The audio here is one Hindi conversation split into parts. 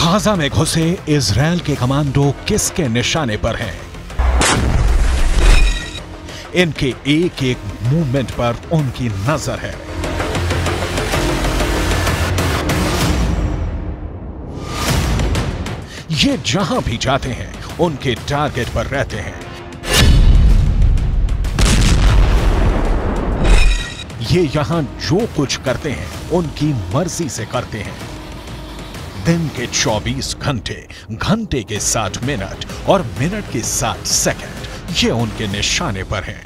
गाजा में घुसे इजरायल के कमांडो किसके निशाने पर हैं? इनके एक एक मूवमेंट पर उनकी नजर है। ये जहां भी जाते हैं उनके टारगेट पर रहते हैं। ये यहां जो कुछ करते हैं उनकी मर्जी से करते हैं। दिन के 24 घंटे, घंटे के 60 मिनट और मिनट के 60 सेकंड ये उनके निशाने पर हैं।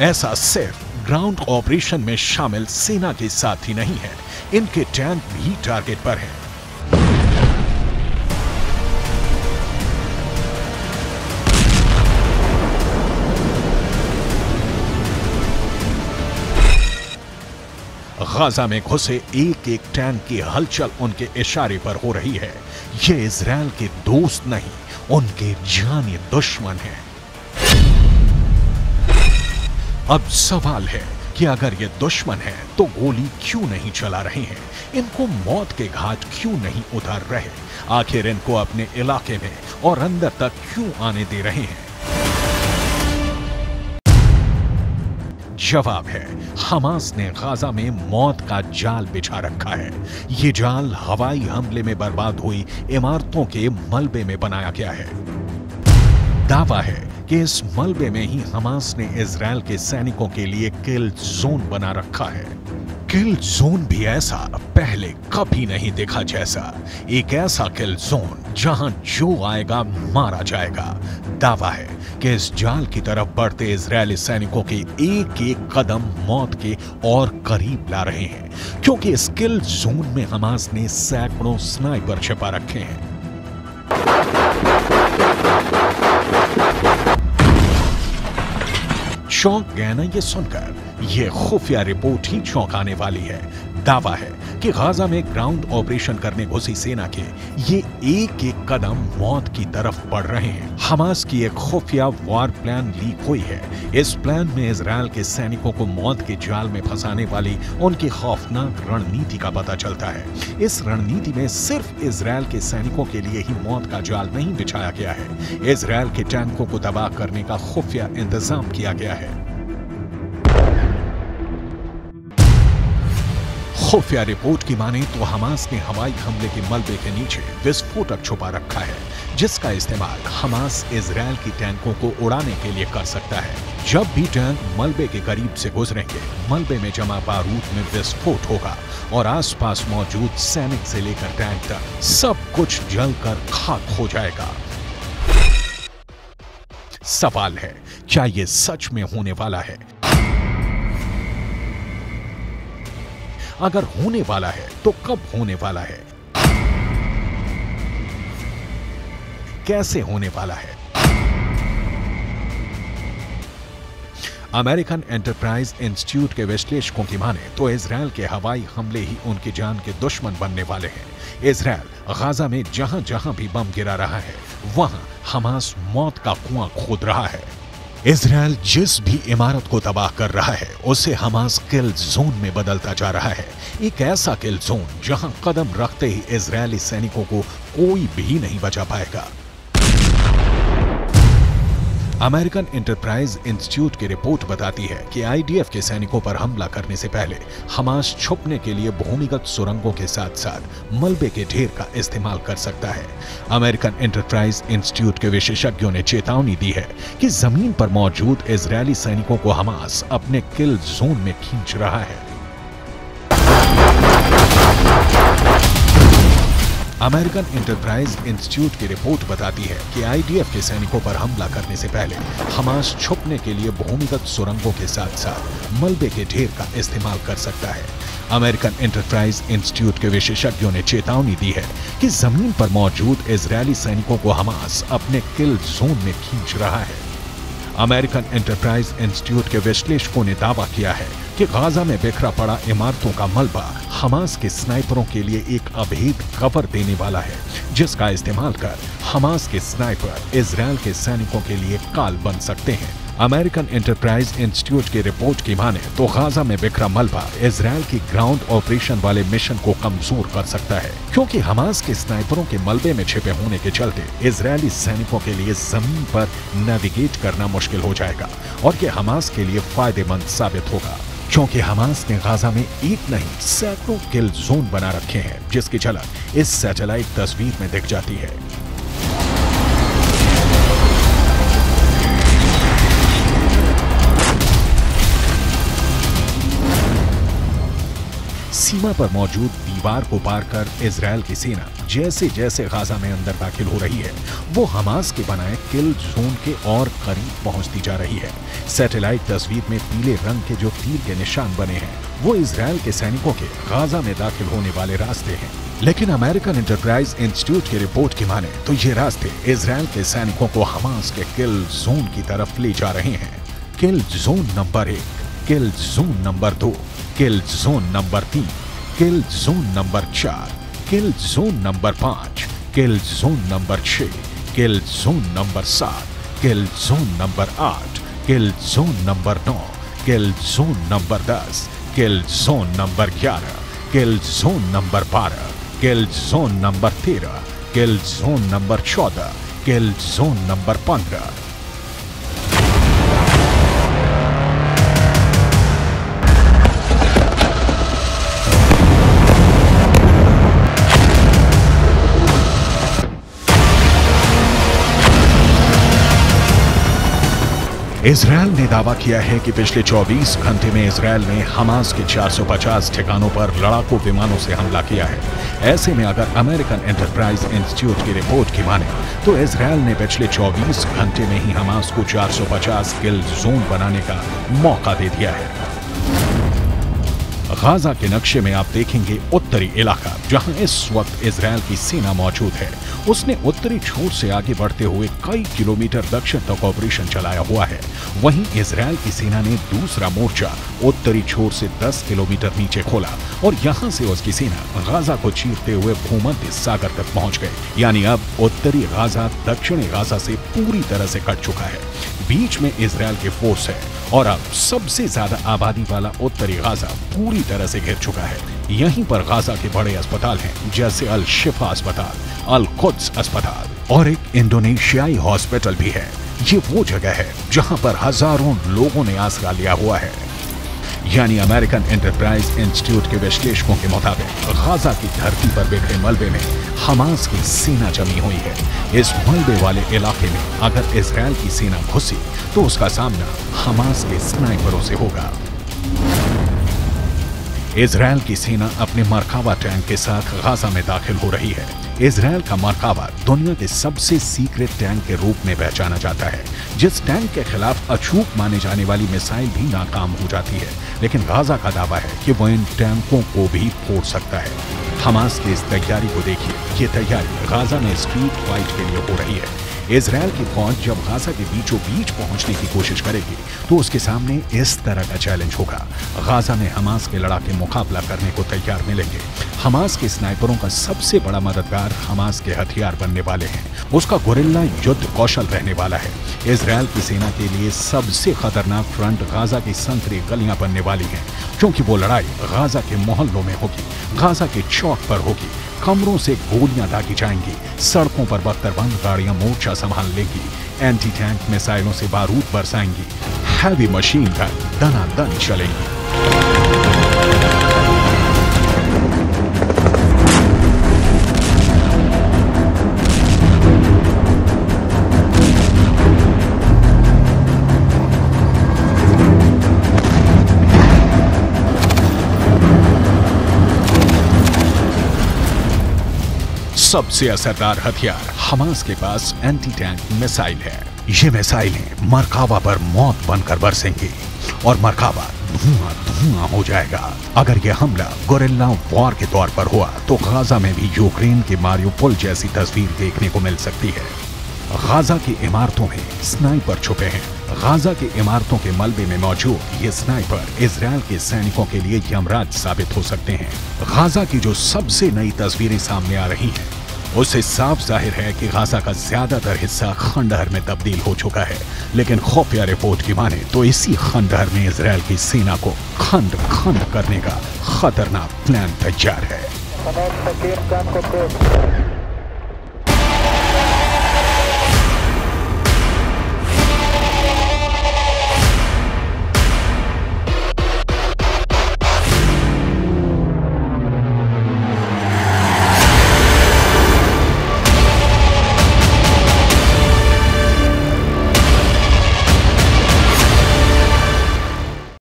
ऐसा सिर्फ ग्राउंड ऑपरेशन में शामिल सेना के साथ ही नहीं है, इनके टैंक भी टारगेट पर हैं। गाजा में घुसे एक एक टैंक की हलचल उनके इशारे पर हो रही है। ये इजरायल के दोस्त नहीं, उनके जानी दुश्मन हैं। अब सवाल है कि अगर ये दुश्मन है तो गोली क्यों नहीं चला रहे हैं? इनको मौत के घाट क्यों नहीं उतार रहे? आखिर इनको अपने इलाके में और अंदर तक क्यों आने दे रहे हैं? जवाब है, हमास ने गाजा में मौत का जाल बिछा रखा है। ये जाल हवाई हमले में बर्बाद हुई इमारतों के मलबे में बनाया गया है। दावा है कि इस मलबे में ही हमास ने इजरायल के सैनिकों के लिए किल जोन बना रखा है। किल जोन भी ऐसा पहले कभी नहीं देखा जैसा। एक ऐसा किल जोन जहां जो आएगा मारा जाएगा। दावा है कि इस जाल की तरफ बढ़ते इजरायली सैनिकों के एक एक कदम मौत के और करीब ला रहे हैं, क्योंकि इस किल जोन में हमास ने सैकड़ों स्नाइपर छिपा रखे हैं। चौंक गए ना ये सुनकर? ये खुफिया रिपोर्ट ही चौंकाने वाली है। दावा है कि गाजा में ग्राउंड ऑपरेशन करने घुसी सेना के ये एक एक कदम मौत की तरफ बढ़ रहे हैं। हमास की एक खुफिया वॉर प्लान लीक हुई है। इस प्लान में इजरायल के सैनिकों को मौत के जाल में फंसाने वाली उनकी खौफनाक रणनीति का पता चलता है। इस रणनीति में सिर्फ इजरायल के सैनिकों के लिए ही मौत का जाल नहीं बिछाया गया है, इजरायल के टैंकों को तबाह करने का खुफिया इंतजाम किया गया है। खुफिया रिपोर्ट की माने तो हमास ने हवाई हमले के मलबे के नीचे विस्फोटक छुपा रखा है, जिसका इस्तेमाल हमास इजरायल की टैंकों को उड़ाने के लिए कर सकता है। जब भी टैंक मलबे के करीब से गुजरेंगे, मलबे में जमा बारूद में विस्फोट होगा और आसपास मौजूद सैनिक से लेकर टैंक तक सब कुछ जलकर खाक हो जाएगा। सवाल है, क्या यह सच में होने वाला है? अगर होने वाला है तो कब होने वाला है? कैसे होने वाला है? अमेरिकन एंटरप्राइज इंस्टीट्यूट के विश्लेषकों की माने तो इजरायल के हवाई हमले ही उनकी जान के दुश्मन बनने वाले हैं। इजरायल गाजा में जहां जहां भी बम गिरा रहा है, वहां हमास मौत का कुआं खोद रहा है। इजरायल जिस भी इमारत को तबाह कर रहा है, उसे हमास किल जोन में बदलता जा रहा है। एक ऐसा किल जोन जहां कदम रखते ही इजरायली सैनिकों को कोई भी नहीं बचा पाएगा। अमेरिकन एंटरप्राइज इंस्टीट्यूट की रिपोर्ट बताती है कि आईडीएफ के सैनिकों पर हमला करने से पहले हमास छुपने के लिए भूमिगत सुरंगों के साथ साथ मलबे के ढेर का इस्तेमाल कर सकता है। अमेरिकन एंटरप्राइज इंस्टीट्यूट के विशेषज्ञों ने चेतावनी दी है कि जमीन पर मौजूद इजरायली सैनिकों को हमास अपने किल जोन में खींच रहा है। अमेरिकन एंटरप्राइज इंस्टीट्यूट की रिपोर्ट बताती है कि आईडीएफ के सैनिकों पर हमला करने से पहले हमास छुपने के लिए भूमिगत सुरंगों के साथ साथ मलबे के ढेर का इस्तेमाल कर सकता है। अमेरिकन एंटरप्राइज इंस्टीट्यूट के विशेषज्ञों ने चेतावनी दी है कि जमीन पर मौजूद इजरायली सैनिकों को हमास अपने किल जोन में खींच रहा है। अमेरिकन एंटरप्राइज इंस्टीट्यूट के विश्लेषकों ने दावा किया है कि गाजा में बिखरा पड़ा इमारतों का मलबा हमास के स्नाइपरों के लिए एक अभेद कवर देने वाला है, जिसका इस्तेमाल कर हमास के स्नाइपर इजरायल के सैनिकों के लिए काल बन सकते हैं। अमेरिकन एंटरप्राइज इंस्टीट्यूट की रिपोर्ट की माने तो गाजा में बिखरा मलबा इजरायल की ग्राउंड ऑपरेशन वाले मिशन को कमजोर कर सकता है, क्योंकि हमास के स्नाइपरों के मलबे में छिपे होने के चलते इजरायली सैनिकों के लिए जमीन पर नेविगेट करना मुश्किल हो जाएगा और ये हमास के लिए फायदेमंद साबित होगा, क्योंकि हमास ने गाजा में एक नहीं सैकड़ों किल जोन बना रखे हैं, जिसकी झलक इस सैटेलाइट तस्वीर में दिख जाती है। सीमा पर मौजूद दीवार को पार कर इजरायल की सेना जैसे जैसे गाजा में अंदर दाखिल हो रही है, वो हमास के बनाए किल जोन के और करीब पहुंचती जा रही है। सैटेलाइट तस्वीर में पीले रंग के जो तीर के निशान बने हैं, वो इजरायल के सैनिकों के गाजा में दाखिल होने वाले रास्ते हैं। लेकिन अमेरिकन एंटरप्राइज इंस्टीट्यूट की रिपोर्ट की माने तो ये रास्ते इजरायल के सैनिकों को हमास के किल जोन की तरफ ले जा रहे हैं। किल जोन नंबर 1, किल जोन नंबर 2, किल जोन नंबर 3, किल जोन नंबर 4, किल जोन नंबर 5, किल जोन नंबर 6, किल जोन नंबर 7, किल जोन नंबर 8, किल जोन नंबर 9, किल जोन नंबर 10, किल जोन नंबर 11, किल जोन नंबर 12, किल जोन नंबर 13, किल जोन नंबर 14, किल जोन नंबर 15। इजरायल ने दावा किया है कि पिछले 24 घंटे में इजरायल ने हमास के 450 ठिकानों पर लड़ाकू विमानों से हमला किया है। ऐसे में अगर अमेरिकन एंटरप्राइज इंस्टीट्यूट की रिपोर्ट की माने तो इजरायल ने पिछले 24 घंटे में ही हमास को 450 किल जोन बनाने का मौका दे दिया है। गाजा के नक्शे में आप देखेंगे उत्तरी इलाका, जहां इस वक्त इजरायल की सेना मौजूद है, उसने उत्तरी छोर से आगे बढ़ते हुए कई किलोमीटर दक्षिण तक ऑपरेशन चलाया हुआ है। वहीं इजरायल की सेना ने दूसरा मोर्चा उत्तरी छोर से 10 किलोमीटर नीचे खोला और यहां से उसकी सेना गाजा को चीरते हुए भूमध्य सागर तक पहुंच गए। यानी अब उत्तरी गाजा दक्षिणी गाजा से पूरी तरह से कट चुका है। बीच में इजरायल के फोर्स है और अब सबसे ज्यादा आबादी वाला उत्तरी गाजा पूरी तरह से घिर चुका है। यहीं पर गाजा के बड़े अस्पताल हैं, जैसे अल शिफा अस्पताल, अल कुद्स अस्पताल और एक इंडोनेशियाई हॉस्पिटल भी है। ये वो जगह है जहां पर हजारों लोगों ने आसरा लिया हुआ है। यानी अमेरिकन एंटरप्राइज इंस्टीट्यूट के विश्लेषकों के मुताबिक गाजा की धरती पर बिखरे मलबे में हमास की सेना जमी हुई है। इस मलबे वाले इलाके में अगर इजरायल की सेना घुसी तो उसका सामना हमास के स्नाइपरों से होगा। इजरायल की सेना अपने मरकावा टैंक के साथ गाजा में दाखिल हो रही है। इजरायल का मरकावा दुनिया के सबसे सीक्रेट टैंक के रूप में पहचाना जाता है, जिस टैंक के खिलाफ अचूक माने जाने वाली मिसाइल भी नाकाम हो जाती है। लेकिन गाजा का दावा है कि वो इन टैंकों को भी फोड़ सकता है। हमास की इस तैयारी को देखिए, ये तैयारी गाजा में स्ट्रीट फाइट के लिए हो रही है। इजरायल की फौज जब गाजा के बीचों बीच पहुंचने की कोशिश करेगी तो उसके सामने इस तरह का चैलेंज होगा। गाजा में हमास के लड़ाके मुकाबला करने को तैयार मिलेंगे। हमास के स्नाइपरों का सबसे बड़ा मददगार हमास के हथियार बनने वाले हैं। उसका गोरिल्ला युद्ध कौशल रहने वाला है। इजरायल की सेना के लिए सबसे खतरनाक फ्रंट गाजा की संकरी गलियां बनने वाली हैं, क्योंकि वो लड़ाई गाजा के मोहल्लों में होगी, गाजा के चौक पर होगी। कमरों से गोलियां दागी जाएंगी, सड़कों पर बख्तरबंद गाड़ियां मोर्चा संभाल लेंगी, एंटी टैंक मिसाइलों से बारूद बरसाएंगी, हैवी मशीन गन दनादन चलेंगी। सबसे असरदार हथियार हमास के पास एंटी टैंक मिसाइल है। ये मिसाइलें मरकावा पर मौत बनकर बरसेंगी और मरकावा धुआं धुआं हो जाएगा। अगर यह हमला गोरिल्ला वॉर के तौर पर हुआ तो गाजा में भी यूक्रेन के मारियोपोल जैसी तस्वीर देखने को मिल सकती है। गाजा की इमारतों में स्नाइपर छुपे हैं, गाजा की इमारतों के मलबे में मौजूद ये स्नाइपर इजरायल के सैनिकों के लिए यमराज साबित हो सकते हैं। गाजा की जो सबसे नई तस्वीरें सामने आ रही हैं, उससे साफ जाहिर है कि गाजा का ज्यादातर हिस्सा खंडहर में तब्दील हो चुका है। लेकिन खुफिया रिपोर्ट की माने तो इसी खंडहर में इजरायल की सेना को खंड खंड करने का खतरनाक प्लान तैयार है।